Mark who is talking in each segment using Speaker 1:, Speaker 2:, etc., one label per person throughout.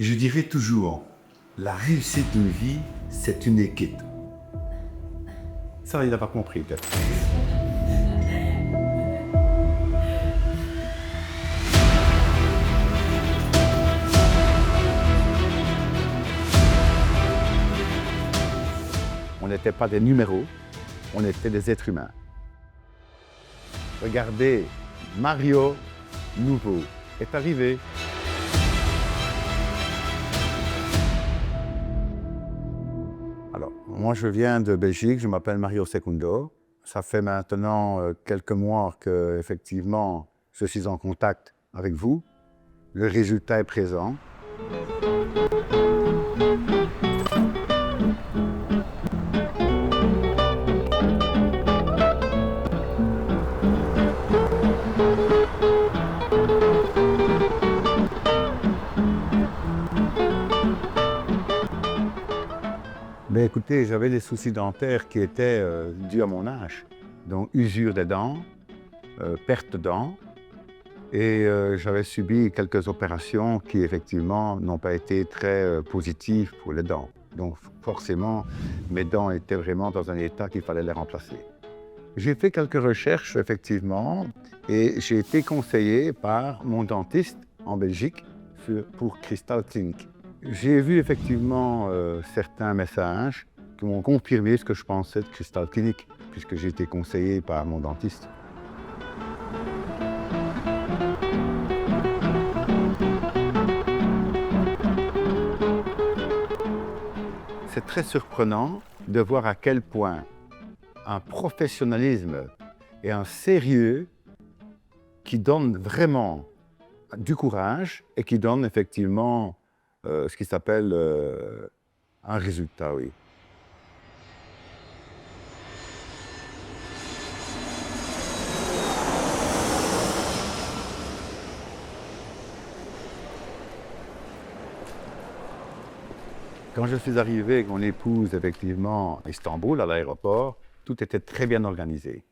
Speaker 1: Je dirais toujours, la réussite d'une vie, c'est une équipe. Ça, il n'a pas compris, peut-être. On n'était pas des numéros, on était des êtres humains. Regardez, Mario Nouveau est arrivé. Alors, moi je viens de Belgique, je m'appelle Mario Secundo. Ça fait maintenant quelques mois que, effectivement, je suis en contact avec vous. Le résultat est présent. Ben écoutez, j'avais des soucis dentaires qui étaient dus à mon âge. Donc usure des dents, perte de dents. Et j'avais subi quelques opérations qui effectivement n'ont pas été très positives pour les dents. Donc forcément, mes dents étaient vraiment dans un état qu'il fallait les remplacer. J'ai fait quelques recherches effectivement et j'ai été conseillé par mon dentiste en Belgique pour Crystal Clinic. J'ai vu effectivement certains messages qui m'ont confirmé ce que je pensais de Crystal Clinic, puisque j'ai été conseillé par mon dentiste. C'est très surprenant de voir à quel point un professionnalisme et un sérieux qui donnent vraiment du courage et qui donnent effectivement ce qui s'appelle un résultat, oui. Quand je suis arrivé avec mon épouse, effectivement, à Istanbul, à l'aéroport, tout était très bien organisé.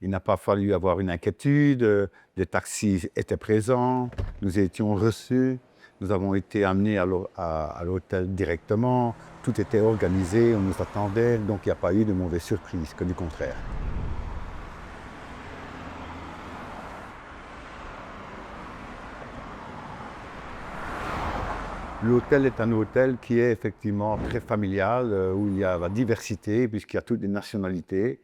Speaker 1: Il n'a pas fallu avoir une inquiétude, les taxis étaient présents, nous étions reçus, nous avons été amenés à l'hôtel directement, tout était organisé, on nous attendait, donc il n'y a pas eu de mauvaise surprise, que du contraire. L'hôtel est un hôtel qui est effectivement très familial, où il y a la diversité, puisqu'il y a toutes les nationalités.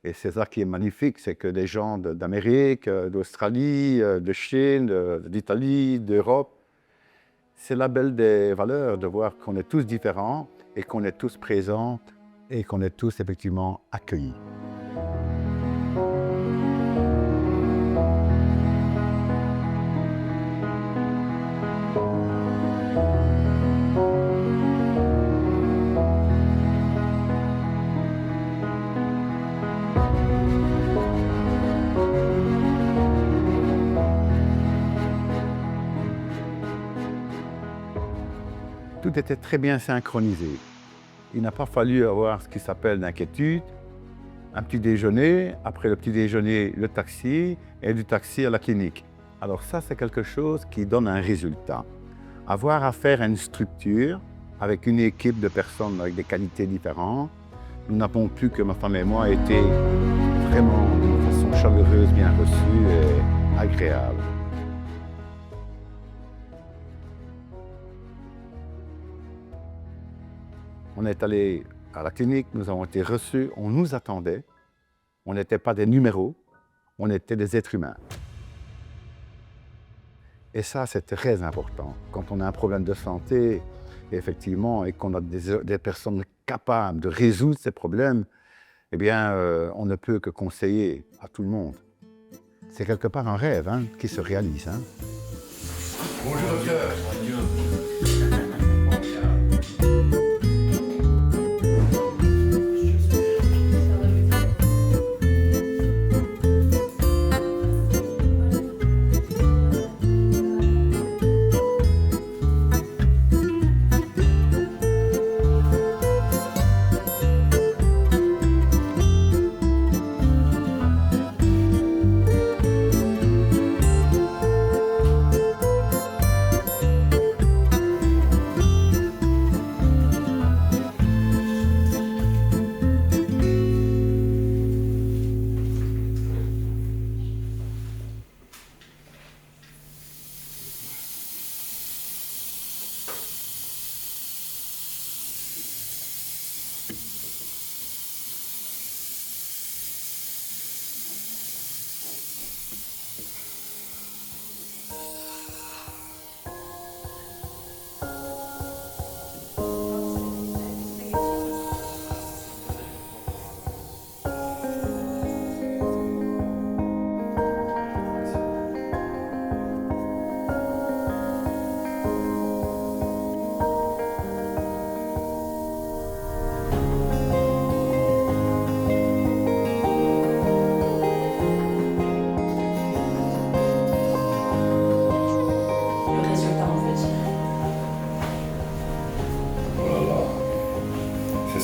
Speaker 1: Et c'est ça qui est magnifique, c'est que des gens d'Amérique, d'Australie, de Chine, d'Italie, d'Europe, c'est la belle des valeurs de voir qu'on est tous différents et qu'on est tous présents et qu'on est tous effectivement accueillis. Tout était très bien synchronisé. Il n'a pas fallu avoir ce qui s'appelle l'inquiétude. Un petit déjeuner, après le petit déjeuner, le taxi, et du taxi à la clinique. Alors ça, c'est quelque chose qui donne un résultat. Avoir affaire à une structure, avec une équipe de personnes avec des qualités différentes, nous n'avons plus que ma femme et moi été vraiment d'une façon chaleureuse, bien reçue et agréable. On est allé à la clinique, nous avons été reçus, on nous attendait. On n'était pas des numéros, on était des êtres humains. Et ça, c'est très important. Quand on a un problème de santé, effectivement, et qu'on a des personnes capables de résoudre ces problèmes, eh bien, on ne peut que conseiller à tout le monde. C'est quelque part un rêve qui se réalise.
Speaker 2: Bonjour docteur. Bonjour.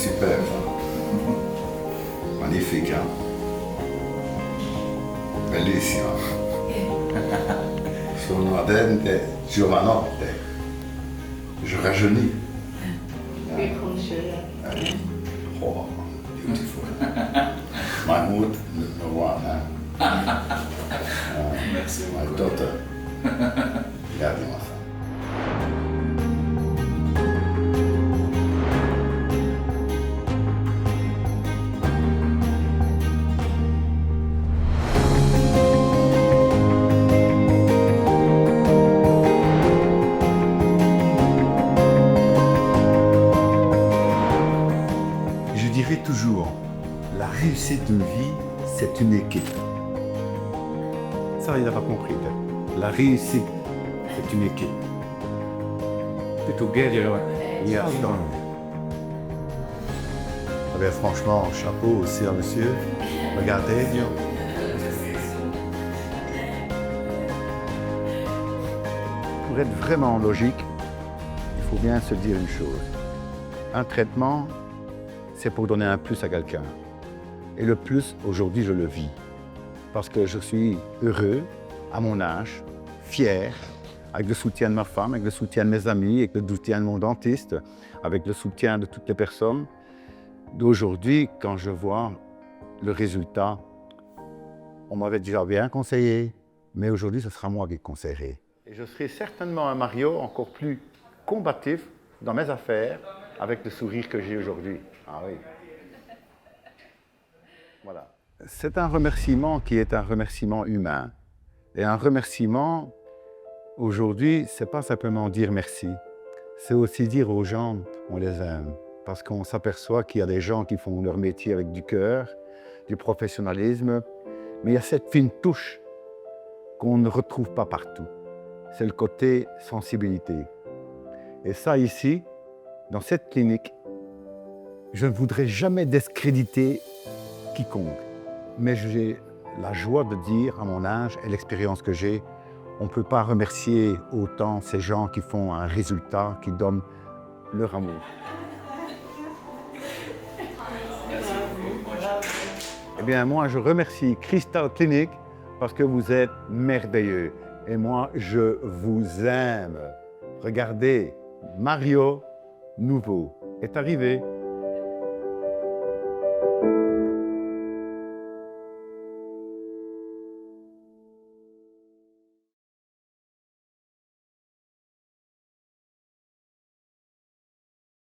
Speaker 2: super. Magnifique, hein? Bellissima. Sono ardente giovanotte. Je rajeunis. Oh, beautiful. Mahmoud, number one, hein?
Speaker 3: Merci
Speaker 2: My
Speaker 3: beaucoup.
Speaker 2: daughter. Regarde ma femme.
Speaker 1: Je dirais toujours, la réussite d'une vie, c'est une équipe. Ça, il n'a pas compris. La réussite, c'est une équipe. Together, we are strong. Ah ben, franchement, chapeau aussi à monsieur. Regardez. Pour être vraiment logique, il faut bien se dire une chose. Un traitement, c'est pour donner un plus à quelqu'un. Et le plus, aujourd'hui, je le vis. Parce que je suis heureux, à mon âge, fier, avec le soutien de ma femme, avec le soutien de mes amis, avec le soutien de mon dentiste, avec le soutien de toutes les personnes. D'aujourd'hui, quand je vois le résultat, on m'avait déjà bien conseillé, mais aujourd'hui, ce sera moi qui conseillerai. Et je serai certainement un Mario encore plus combatif dans mes affaires, avec le sourire que j'ai aujourd'hui. Ah oui. Voilà. C'est un remerciement qui est un remerciement humain. Et un remerciement, aujourd'hui, c'est pas simplement dire merci. C'est aussi dire aux gens on les aime. Parce qu'on s'aperçoit qu'il y a des gens qui font leur métier avec du cœur, du professionnalisme, mais il y a cette fine touche qu'on ne retrouve pas partout. C'est le côté sensibilité. Et ça ici, dans cette clinique, je ne voudrais jamais discréditer quiconque. Mais j'ai la joie de dire, à mon âge et l'expérience que j'ai, on ne peut pas remercier autant ces gens qui font un résultat, qui donnent leur amour. Eh bien, moi, je remercie Crystal Clinic parce que vous êtes merveilleux. Et moi, je vous aime. Regardez, Mario Nouveau est arrivé.